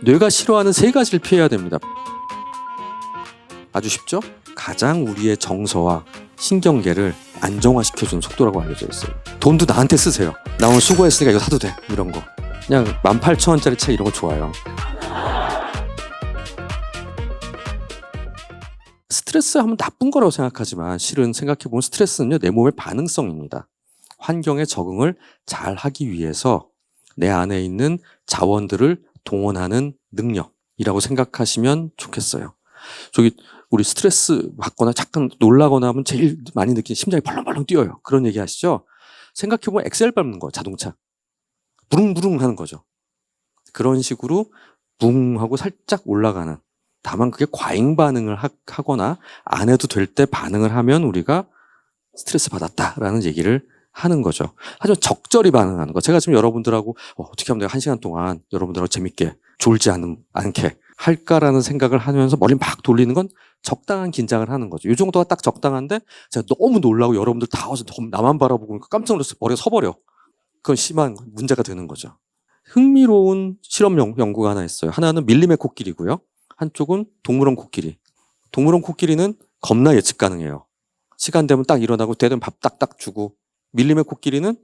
뇌가 싫어하는 세 가지를 피해야 됩니다. 아주 쉽죠? 가장 우리의 정서와 신경계를 안정화시켜주는 속도라고 알려져 있어요. 돈도 나한테 쓰세요. 나 오늘 수고했으니까 이거 사도 돼. 이런 거. 그냥 18,000원짜리 책 이런 거 좋아요. 스트레스 하면 나쁜 거라고 생각하지만 실은 생각해보면 스트레스는요, 내 몸의 반응성입니다. 환경에 적응을 잘 하기 위해서 내 안에 있는 자원들을 동원하는 능력이라고 생각하시면 좋겠어요. 우리 스트레스 받거나 잠깐 놀라거나 하면 제일 많이 느끼는 심장이 벌렁벌렁 뛰어요. 그런 얘기 하시죠? 생각해보면 엑셀 밟는 거, 자동차. 부릉부릉 하는 거죠. 그런 식으로 붕 하고 살짝 올라가는. 다만 그게 과잉 반응을 하거나 안 해도 될 때 반응을 하면 우리가 스트레스 받았다라는 얘기를 하는 거죠. 하지만 적절히 반응하는 거. 제가 지금 여러분들하고 어떻게 하면 내가 1시간 동안 여러분들하고 재밌게 졸지 않게 할까라는 생각을 하면서 머리 막 돌리는 건 적당한 긴장을 하는 거죠. 이 정도가 딱 적당한데 제가 너무 놀라고 여러분들 다 와서 나만 바라보고 깜짝 놀라서 머리가 서버려. 그건 심한 문제가 되는 거죠. 흥미로운 실험 연구가 하나 있어요. 하나는 밀림의 코끼리고요. 한쪽은 동물원 코끼리. 동물원 코끼리는 겁나 예측 가능해요. 시간 되면 딱 일어나고 되면 밥 딱딱 주고, 밀림의 코끼리는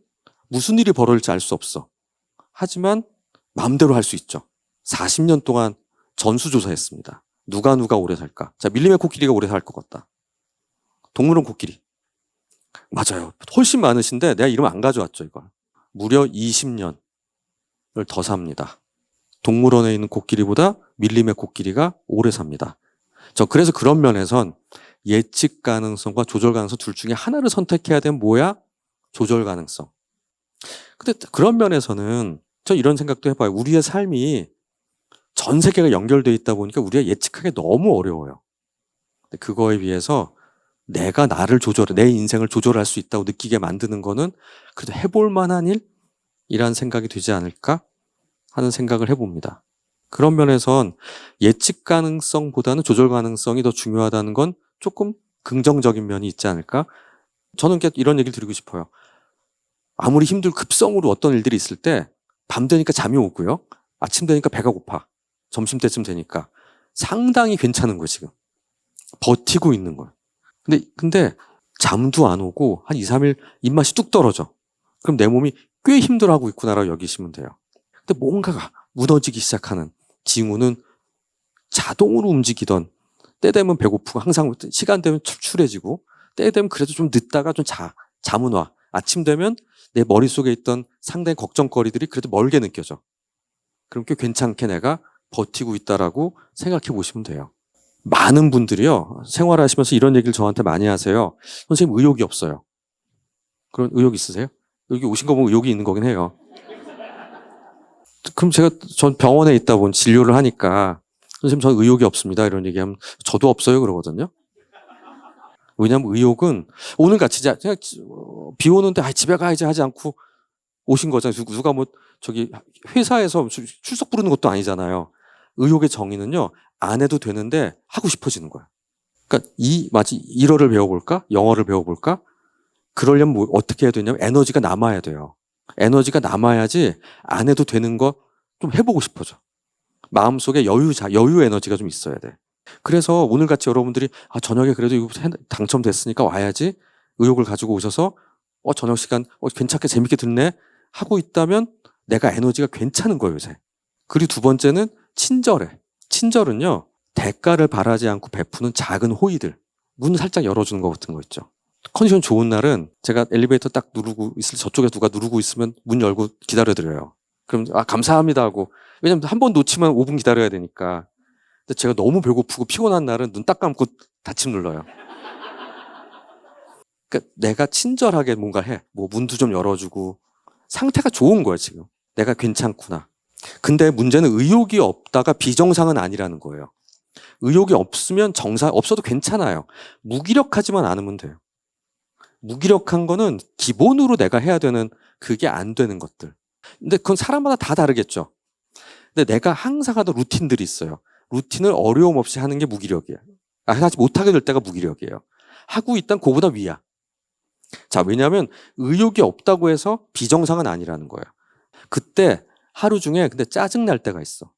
무슨 일이 벌어질지 알 수 없어. 하지만 마음대로 할 수 있죠. 40년 동안 전수조사했습니다. 누가 오래 살까? 자, 밀림의 코끼리가 오래 살 것 같다. 동물원 코끼리. 맞아요. 훨씬 많으신데 내가 이름 안 가져왔죠, 이걸. 무려 20년을 더 삽니다. 동물원에 있는 코끼리보다 밀림의 코끼리가 오래 삽니다. 그래서 그런 면에선 예측 가능성과 조절 가능성 둘 중에 하나를 선택해야 되면 뭐야? 조절 가능성. 근데 그런 면에서는 저 이런 생각도 해봐요. 우리의 삶이 전 세계가 연결되어 있다 보니까 우리가 예측하기 너무 어려워요. 근데 그거에 비해서 내가 나를 내 인생을 조절할 수 있다고 느끼게 만드는 거는 그래도 해볼 만한 일이라는 생각이 되지 않을까 하는 생각을 해봅니다. 그런 면에선 예측 가능성보다는 조절 가능성이 더 중요하다는 건 조금 긍정적인 면이 있지 않을까? 저는 이런 얘기를 드리고 싶어요. 아무리 힘들고 급성으로 어떤 일들이 있을 때 밤 되니까 잠이 오고요. 아침 되니까 배가 고파. 점심때쯤 되니까 상당히 괜찮은 거예요, 지금. 버티고 있는 거예요. 근데 잠도 안 오고 한 2, 3일 입맛이 뚝 떨어져. 그럼 내 몸이 꽤 힘들어하고 있구나라고 여기시면 돼요. 근데 뭔가가 무너지기 시작하는 징후는 자동으로 움직이던 때 되면 배고프고 항상 시간 되면 출출해지고 때 되면 그래도 좀 늦다가 좀 잠은 와. 아침 되면 내 머릿속에 있던 상당히 걱정거리들이 그래도 멀게 느껴져. 그럼 꽤 괜찮게 내가 버티고 있다라고 생각해 보시면 돼요. 많은 분들이요, 생활하시면서 이런 얘기를 저한테 많이 하세요. 선생님, 의욕이 없어요. 그런 의욕 있으세요? 여기 오신 거 보면 의욕이 있는 거긴 해요. 그럼 전 병원에 있다 보니 진료를 하니까 선생님, 전 의욕이 없습니다. 이런 얘기하면 저도 없어요. 그러거든요. 왜냐하면 의욕은 오늘같이 비 오는데 집에 가야지 하지 않고 오신 거잖아요. 누가 회사에서 출석 부르는 것도 아니잖아요. 의욕의 정의는요, 안 해도 되는데 하고 싶어지는 거예요. 그러니까 마치 일어를 배워볼까? 영어를 배워볼까? 그러려면 어떻게 해야 되냐면 에너지가 남아야 돼요. 에너지가 남아야지 안 해도 되는 거 좀 해보고 싶어져. 마음속에 여유 에너지가 좀 있어야 돼. 그래서 오늘같이 여러분들이 저녁에 그래도 이거 당첨됐으니까 와야지 의욕을 가지고 오셔서 저녁 시간 괜찮게 재밌게 듣네 하고 있다면 내가 에너지가 괜찮은 거예요, 요새. 그리고 두 번째는 친절해. 친절은요, 대가를 바라지 않고 베푸는 작은 호의들. 문 살짝 열어주는 것 같은 거 있죠. 컨디션 좋은 날은 제가 엘리베이터 딱 누르고 저쪽에 누가 누르고 있으면 문 열고 기다려드려요. 그럼 감사합니다 하고. 왜냐면 한 번 놓치면 5분 기다려야 되니까. 근데 제가 너무 배고프고 피곤한 날은 눈 딱 감고 닫힘 눌러요. 그러니까 내가 친절하게 뭔가 해. 문도 좀 열어주고. 상태가 좋은 거예요, 지금. 내가 괜찮구나. 근데 문제는 의욕이 없다가 비정상은 아니라는 거예요. 의욕이 없으면 없어도 괜찮아요. 무기력하지만 않으면 돼요. 무기력한 거는 기본으로 내가 해야 되는 그게 안 되는 것들. 근데 그건 사람마다 다 다르겠죠. 근데 내가 항상 하던 루틴들이 있어요. 루틴을 어려움 없이 하는 게 무기력이에요. 하지 못하게 될 때가 무기력이에요. 하고 있단 그거보다 위야. 자, 왜냐하면 의욕이 없다고 해서 비정상은 아니라는 거예요. 그때 하루 중에 근데 짜증 날 때가 있어.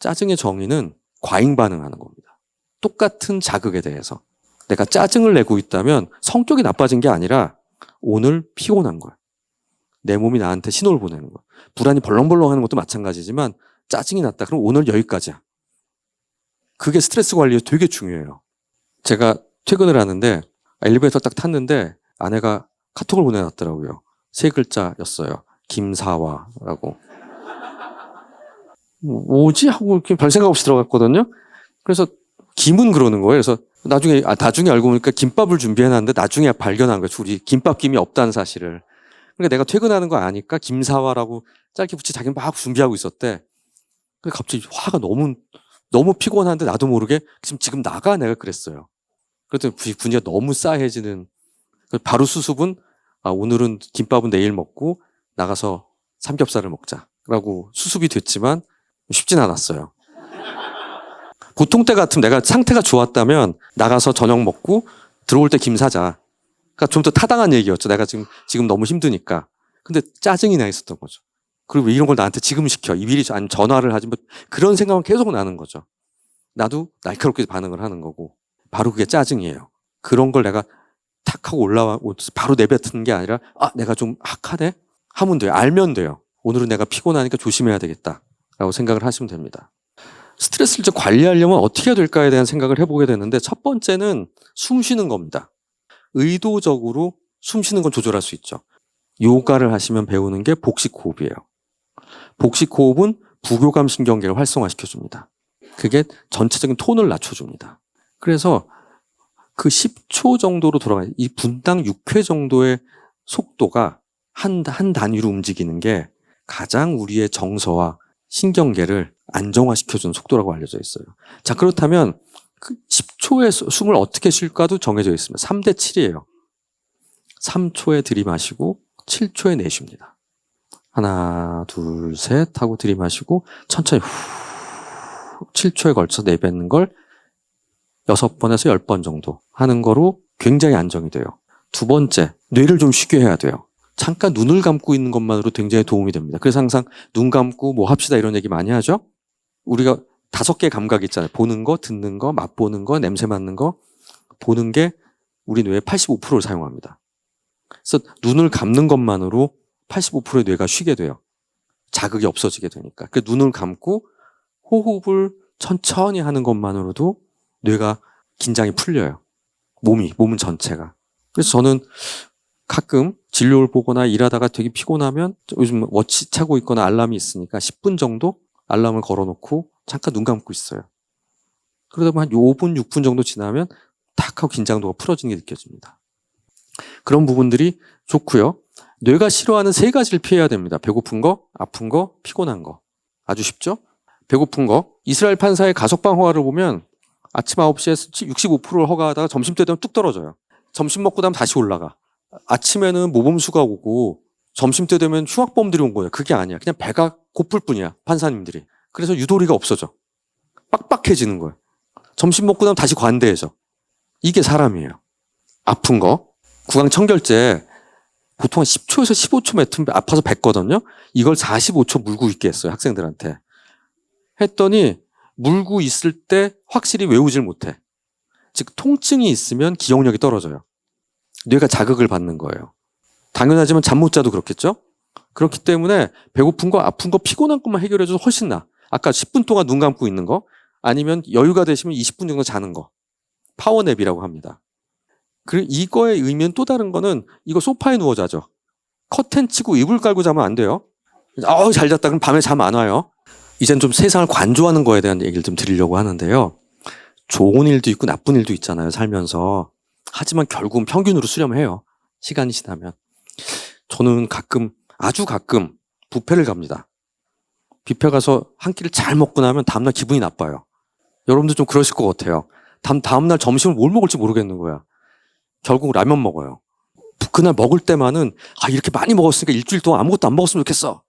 짜증의 정의는 과잉 반응하는 겁니다. 똑같은 자극에 대해서. 내가 짜증을 내고 있다면 성격이 나빠진 게 아니라 오늘 피곤한 거야. 내 몸이 나한테 신호를 보내는 거야. 불안이 벌렁벌렁 하는 것도 마찬가지지만 짜증이 났다. 그럼 오늘 여기까지야. 그게 스트레스 관리에 되게 중요해요. 제가 퇴근을 하는데 엘리베이터 딱 탔는데 아내가 카톡을 보내놨더라고요. 3글자였어요. 김사와라고. 뭐지? 하고 이렇게 별 생각 없이 들어갔거든요. 그래서 김은 그러는 거예요. 그래서 나중에 알고 보니까 김밥을 준비해놨는데 나중에 발견한 거예요. 우리 김밥 김이 없다는 사실을. 그러니까 내가 퇴근하는 거 아니까 김사와라고 짧게 붙이 자기는 막 준비하고 있었대. 근데 갑자기 화가 너무 피곤한데 나도 모르게 지금 나가 내가 그랬어요. 그랬더니 분위기가 너무 싸해지는. 바로 수습은 오늘은 김밥은 내일 먹고 나가서 삼겹살을 먹자라고 수습이 됐지만 쉽진 않았어요. 보통 때 같으면 내가 상태가 좋았다면 나가서 저녁 먹고 들어올 때 김 사자. 그러니까 좀 더 타당한 얘기였죠. 내가 지금 너무 힘드니까. 근데 짜증이 나 있었던 거죠. 그리고 왜 이런 걸 나한테 지금 시켜? 미리 전화를 하지 뭐 그런 생각은 계속 나는 거죠. 나도 날카롭게 반응을 하는 거고. 바로 그게 짜증이에요. 그런 걸 내가 탁 하고 바로 내뱉는 게 아니라 내가 좀 악하네? 하면 돼요. 알면 돼요. 오늘은 내가 피곤하니까 조심해야 되겠다라고 생각을 하시면 됩니다. 스트레스를 좀 관리하려면 어떻게 해야 될까에 대한 생각을 해보게 되는데 첫 번째는 숨 쉬는 겁니다. 의도적으로 숨 쉬는 건 조절할 수 있죠. 요가를 하시면 배우는 게 복식호흡이에요. 복식호흡은 부교감 신경계를 활성화시켜줍니다. 그게 전체적인 톤을 낮춰줍니다. 그래서 그 10초 정도로 돌아가요. 이 분당 6회 정도의 속도가 한 단위로 움직이는 게 가장 우리의 정서와 신경계를 안정화시켜주는 속도라고 알려져 있어요. 자, 그렇다면 그 10초의 숨을 어떻게 쉴까도 정해져 있습니다. 3대 7이에요. 3초에 들이마시고 7초에 내쉽니다. 하나, 둘, 셋 하고 들이마시고 천천히 7초에 걸쳐 내뱉는 걸 6번에서 10번 정도 하는 거로 굉장히 안정이 돼요. 두 번째, 뇌를 좀 쉬게 해야 돼요. 잠깐 눈을 감고 있는 것만으로 굉장히 도움이 됩니다. 그래서 항상 눈 감고 뭐 합시다 이런 얘기 많이 하죠. 우리가 5개의 감각이 있잖아요. 보는 거, 듣는 거, 맛보는 거, 냄새 맡는 거. 보는 게 우리 뇌의 85%를 사용합니다. 그래서 눈을 감는 것만으로 85%의 뇌가 쉬게 돼요. 자극이 없어지게 되니까. 그 눈을 감고 호흡을 천천히 하는 것만으로도 뇌가 긴장이 풀려요. 몸은 전체가. 그래서 저는 가끔 진료를 보거나 일하다가 되게 피곤하면 요즘 워치 차고 있거나 알람이 있으니까 10분 정도 알람을 걸어놓고 잠깐 눈 감고 있어요. 그러다 보면 한 5분, 6분 정도 지나면 탁 하고 긴장도가 풀어지는 게 느껴집니다. 그런 부분들이 좋고요. 뇌가 싫어하는 3가지를 피해야 됩니다. 배고픈 거, 아픈 거, 피곤한 거. 아주 쉽죠? 배고픈 거. 이스라엘 판사의 가석방 허가를 보면 아침 9시에 65%를 허가하다가 점심때 되면 뚝 떨어져요. 점심 먹고 나면 다시 올라가. 아침에는 모범수가 오고 점심때 되면 흉악범들이 온 거예요. 그게 아니야. 그냥 배가 고플 뿐이야. 판사님들이. 그래서 유도리가 없어져. 빡빡해지는 거예요. 점심 먹고 나면 다시 관대해져. 이게 사람이에요. 아픈 거. 구강청결제 보통 한 10초에서 15초 맡으면 아파서 뱉거든요. 이걸 45초 물고 있게 했어요. 학생들한테. 했더니 물고 있을 때 확실히 외우질 못해. 즉 통증이 있으면 기억력이 떨어져요. 뇌가 자극을 받는 거예요. 당연하지만 잠 못 자도 그렇겠죠? 그렇기 때문에 배고픈 거, 아픈 거, 피곤한 것만 해결해줘도 훨씬 나아. 아까 10분 동안 눈 감고 있는 거, 아니면 여유가 되시면 20분 정도 자는 거. 파워냅이라고 합니다. 그리고 이거의 의미는 또 다른 거는 이거 소파에 누워 자죠. 커튼 치고 이불 깔고 자면 안 돼요. 잘 잤다 그럼 밤에 잠 안 와요. 이젠 좀 세상을 관조하는 거에 대한 얘기를 좀 드리려고 하는데요. 좋은 일도 있고 나쁜 일도 있잖아요, 살면서. 하지만 결국은 평균으로 수렴해요. 시간이 지나면. 저는 아주 가끔 뷔페를 갑니다. 뷔페 가서 한 끼를 잘 먹고 나면 다음날 기분이 나빠요. 여러분도 좀 그러실 것 같아요. 다음날 점심을 뭘 먹을지 모르겠는 거야. 결국 라면 먹어요. 그날 먹을 때만은 이렇게 많이 먹었으니까 일주일 동안 아무것도 안 먹었으면 좋겠어.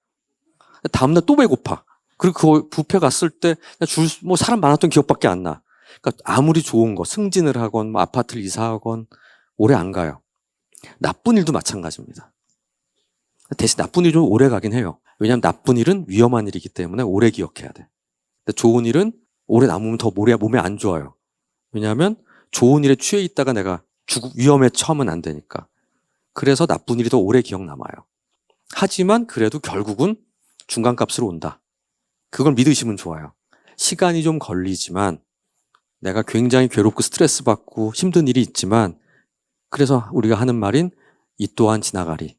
다음날 또 배고파. 그리고 그 뷔페 갔을 때 사람 많았던 기억밖에 안 나. 그러니까 아무리 좋은 거 승진을 하건 아파트를 이사하건 오래 안 가요. 나쁜 일도 마찬가지입니다. 대신 나쁜 일이 좀 오래 가긴 해요. 왜냐하면 나쁜 일은 위험한 일이기 때문에 오래 기억해야 돼. 근데 좋은 일은 오래 남으면 더 몸에 안 좋아요. 왜냐하면 좋은 일에 취해 있다가 내가 위험에 처하면 안 되니까. 그래서 나쁜 일이 더 오래 기억 남아요. 하지만 그래도 결국은 중간값으로 온다. 그걸 믿으시면 좋아요. 시간이 좀 걸리지만 내가 굉장히 괴롭고 스트레스 받고 힘든 일이 있지만 그래서 우리가 하는 말인 이 또한 지나가리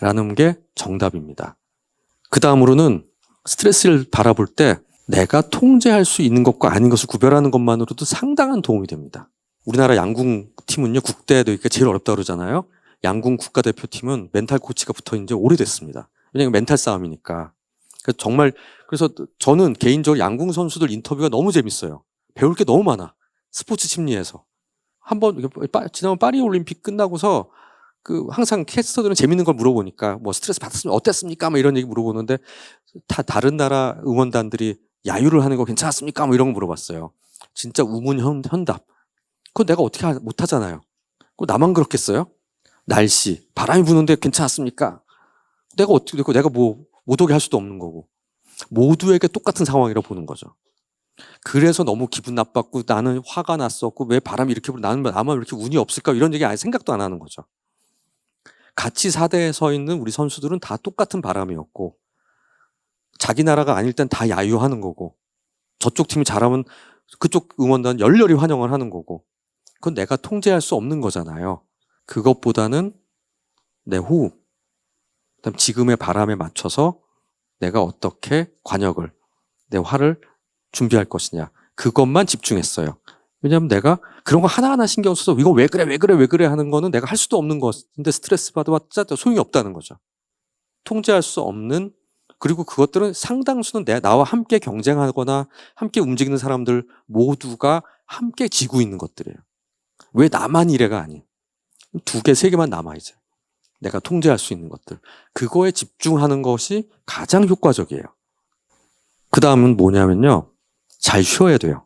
라는 게 정답입니다. 그 다음으로는 스트레스를 바라볼 때 내가 통제할 수 있는 것과 아닌 것을 구별하는 것만으로도 상당한 도움이 됩니다. 우리나라 양궁팀은요, 국대에도 이게 제일 어렵다고 그러잖아요. 양궁 국가대표팀은 멘탈 코치가 붙어 있는 지 오래됐습니다. 왜냐하면 멘탈 싸움이니까. 그래서 저는 개인적으로 양궁 선수들 인터뷰가 너무 재밌어요. 배울 게 너무 많아. 스포츠 심리에서. 지난번 파리 올림픽 끝나고서 항상 캐스터들은 재밌는 걸 물어보니까 뭐 스트레스 받았으면 어땠습니까? 뭐 이런 얘기 물어보는데 다른 나라 응원단들이 야유를 하는 거 괜찮았습니까? 뭐 이런 거 물어봤어요. 진짜 우문현답. 그건 내가 어떻게 못하잖아요. 그거 나만 그렇겠어요? 날씨, 바람이 부는데 괜찮았습니까? 내가 어떻게 됐고 내가 못 오게 할 수도 없는 거고. 모두에게 똑같은 상황이라고 보는 거죠. 그래서 너무 기분 나빴고 나는 화가 났었고 왜 바람이 이렇게 불어 나만 왜 이렇게 운이 없을까 이런 얘기 아예 생각도 안 하는 거죠. 같이 사대에 서 있는 우리 선수들은 다 똑같은 바람이었고 자기 나라가 아닐 땐 다 야유하는 거고 저쪽 팀이 잘하면 그쪽 응원단 열렬히 환영을 하는 거고 그건 내가 통제할 수 없는 거잖아요. 그것보다는 내 호흡, 그다음 지금의 바람에 맞춰서 내가 어떻게 관역을, 내 화를 준비할 것이냐 그것만 집중했어요. 왜냐하면 내가 그런 거 하나하나 신경 써서 이거 왜 그래 하는 거는 내가 할 수도 없는 것인데 스트레스 받아봤자 소용이 없다는 거죠. 통제할 수 없는 그리고 그것들은 상당수는 나와 함께 경쟁하거나 함께 움직이는 사람들 모두가 함께 지고 있는 것들이에요. 왜 나만 이래가 아닌 2개, 3개만 남아 이제 내가 통제할 수 있는 것들 그거에 집중하는 것이 가장 효과적이에요. 그 다음은 뭐냐면요. 잘 쉬어야 돼요.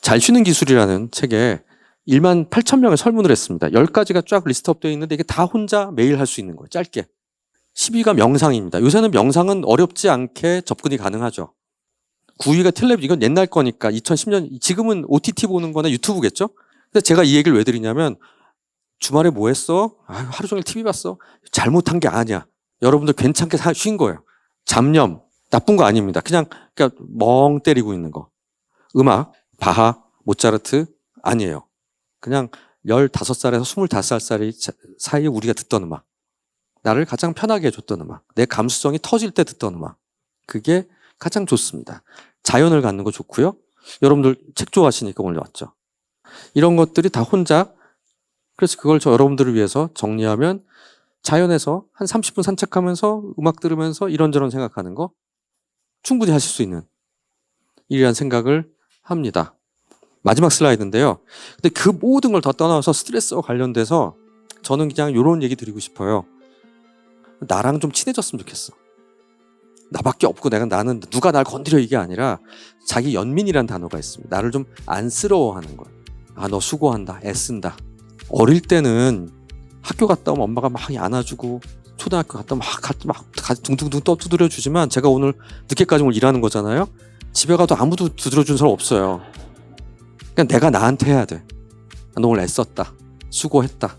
잘 쉬는 기술이라는 책에 18,000명의 설문을 했습니다. 10가지가 쫙 리스트업되어 있는데 이게 다 혼자 매일 할 수 있는 거예요. 짧게. 10위가 명상입니다. 요새는 명상은 어렵지 않게 접근이 가능하죠. 9위가 텔레비전, 이건 옛날 거니까 2010년, 지금은 OTT 보는 거나 유튜브겠죠? 근데 제가 이 얘기를 왜 드리냐면 주말에 뭐 했어? 하루 종일 TV 봤어. 잘못한 게 아니야. 여러분들 괜찮게 쉰 거예요. 잡념, 나쁜 거 아닙니다. 그냥 멍 때리고 있는 거. 음악, 바하, 모차르트 아니에요. 그냥 15살에서 25살 사이에 우리가 듣던 음악. 나를 가장 편하게 해줬던 음악. 내 감수성이 터질 때 듣던 음악. 그게 가장 좋습니다. 자연을 갖는 거 좋고요. 여러분들 책 좋아하시니까 오늘 왔죠. 이런 것들이 다 혼자 그래서 그걸 여러분들을 위해서 정리하면 자연에서 한 30분 산책하면서 음악 들으면서 이런저런 생각하는 거 충분히 하실 수 있는 일이라는 생각을 합니다. 마지막 슬라이드인데요. 근데 그 모든 걸 더 떠나서 스트레스와 관련돼서 저는 그냥 이런 얘기 드리고 싶어요. 나랑 좀 친해졌으면 좋겠어. 나밖에 없고 나는 누가 날 건드려 이게 아니라 자기 연민이란 단어가 있습니다. 나를 좀 안쓰러워하는 거예요. 너 수고한다. 애쓴다. 어릴 때는 학교 갔다 오면 엄마가 막 안아주고 초등학교 갔다 오면 막 둥둥둥 떠두드려 주지만 제가 오늘 늦게까지 오늘 일하는 거잖아요. 집에 가도 아무도 두드려준 사람 없어요. 그냥 내가 나한테 해야 돼. 너 오늘 애썼다. 수고했다.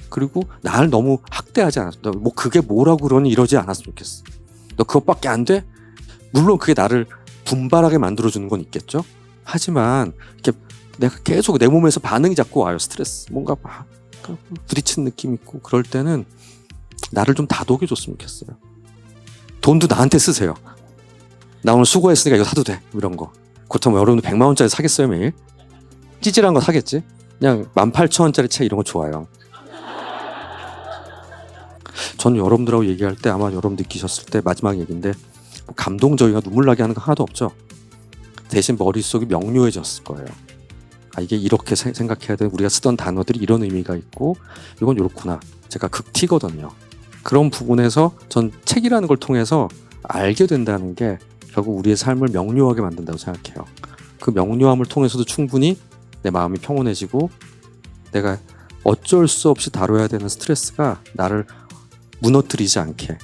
그리고 나를 너무 학대하지 않았어. 너 뭐 그게 뭐라고 그러니 이러지 않았으면 좋겠어. 너 그것밖에 안 돼? 물론 그게 나를 분발하게 만들어주는 건 있겠죠. 하지만 이렇게 내가 계속 내 몸에서 반응이 자꾸 와요. 스트레스. 뭔가 막 부딪힌 느낌 있고 그럴 때는 나를 좀 다독여 줬으면 좋겠어요. 돈도 나한테 쓰세요. 나 오늘 수고했으니까 이거 사도 돼. 이런 거. 그렇다면 여러분들 100만 원짜리 사겠어요 매일? 찌질한 거 사겠지? 그냥 18,000원짜리 책 이런 거 좋아요. 저는 여러분들하고 얘기할 때 아마 여러분 느끼셨을 때 마지막 얘기인데 뭐 감동적이거나 눈물 나게 하는 거 하나도 없죠. 대신 머릿속이 명료해졌을 거예요. 이게 이렇게 생각해야 돼. 우리가 쓰던 단어들이 이런 의미가 있고 이건 이렇구나. 제가 극티거든요. 그런 부분에서 전 책이라는 걸 통해서 알게 된다는 게 결국 우리의 삶을 명료하게 만든다고 생각해요. 그 명료함을 통해서도 충분히 내 마음이 평온해지고 내가 어쩔 수 없이 다뤄야 되는 스트레스가 나를 무너뜨리지 않게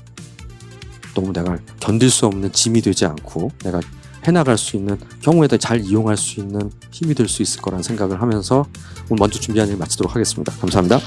너무 내가 견딜 수 없는 짐이 되지 않고 내가 해나갈 수 있는 경우에 잘 이용할 수 있는 힘이 될 수 있을 거란 생각을 하면서 오늘 먼저 준비한 일 마치도록 하겠습니다. 감사합니다.